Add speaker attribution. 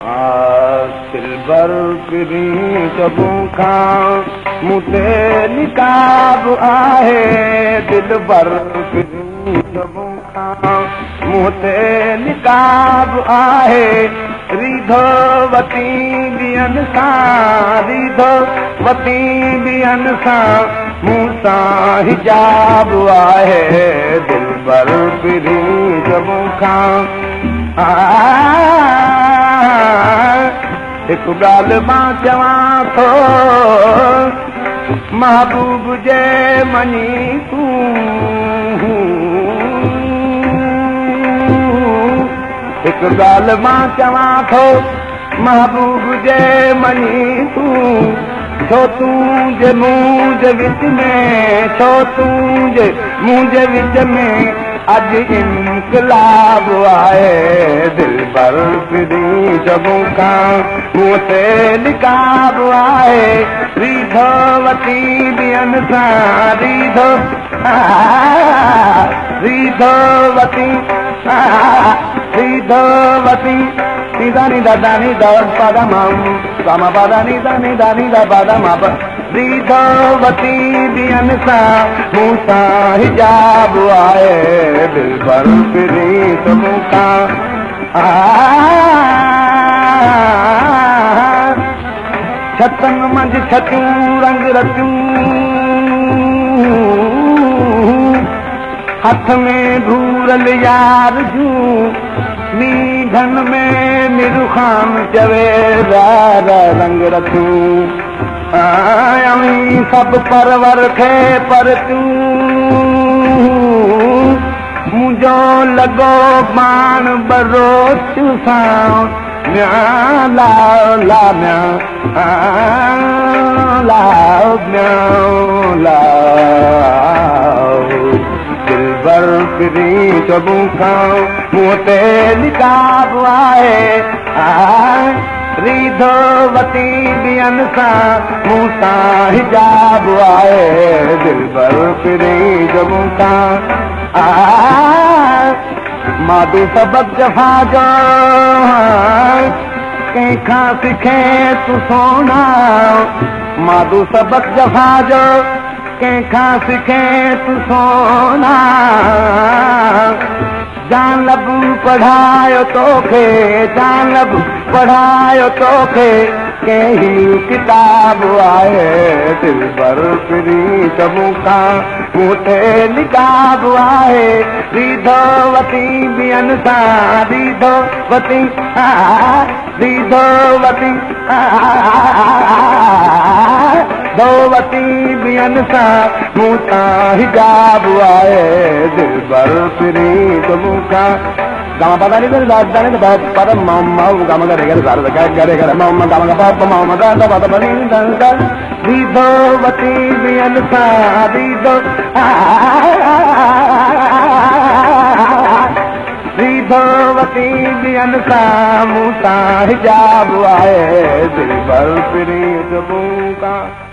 Speaker 1: silver पिरी जबूं खां मुते निकाब आहे दिलबर पिरी जबूं खां मुते निकाब आहे रीधो वती ॿियनि सां रीधो वती ॿियनि सां मूं सां हिजाब आहे दिलबर पिरी जबूं खां हिकु ॻाल्हि मां चवां थो महबूब जे मञी तूं हिकु ॻाल्हि मां चवां थो महबूब जे मञी तूं छो तूं जे मुंहिंज विच में छो तूं जे मुंहिंज विच में अॼु इनकलाब आहे दिलबर पिरी जबूं खां मूं ते निकाब आहे रीधो वती ॿियनि सां रीधो वती रीधो वती निदानी दादानी दौड़ पद माम गामा पदानी दानी दानी दा पद माप रीधो वती ॿियनि सां मूं सां हिजाब आहे दिलबर पिरी जबूं खां छतनि मंझि छतियूं रंग रतियूं हथ में भूरल यार जूं मींढन में मिरुखान चवे रंग रतियूं सभु परवर खे पर तूं मुंहिंजो लॻो पाण बरोच सां म्या लाओ ला म्या लाओ म्या लाओ दिलबर पिरी जबूं खां मूं ते निकाब आहे रीधो वती ॿियनि सां मूं सां हिजाब आहे दिलबर पिरी जबूं खां माधू सबक जफ़ा जो कंहिंखां सिखे तूं सोना माधू सबक जफ़ा जो कंहिंखां सिखे तूं सोना जान लब पढ़ायो तोखे जान लब पढ़ायो तोखे कंहिं किताब आहे दिलबर पिरी जबूं खां मूं ते निकाब आहे रीधो वती ॿियनि सां रीधो वती ॿियनि सां मूं सां हिजाब आहे दिलबर पिरी जबूं खां गामा पदानी दानी पद मामा गामा गरे गरे सारे गरे गरे मामा गामा पाप मामा दादा पद बनी दादा रीधो वती ॿियनि सां रीधो वती ॿियनि सां मूं सां हिजाब आहे दिलबर पिरी जबूं खां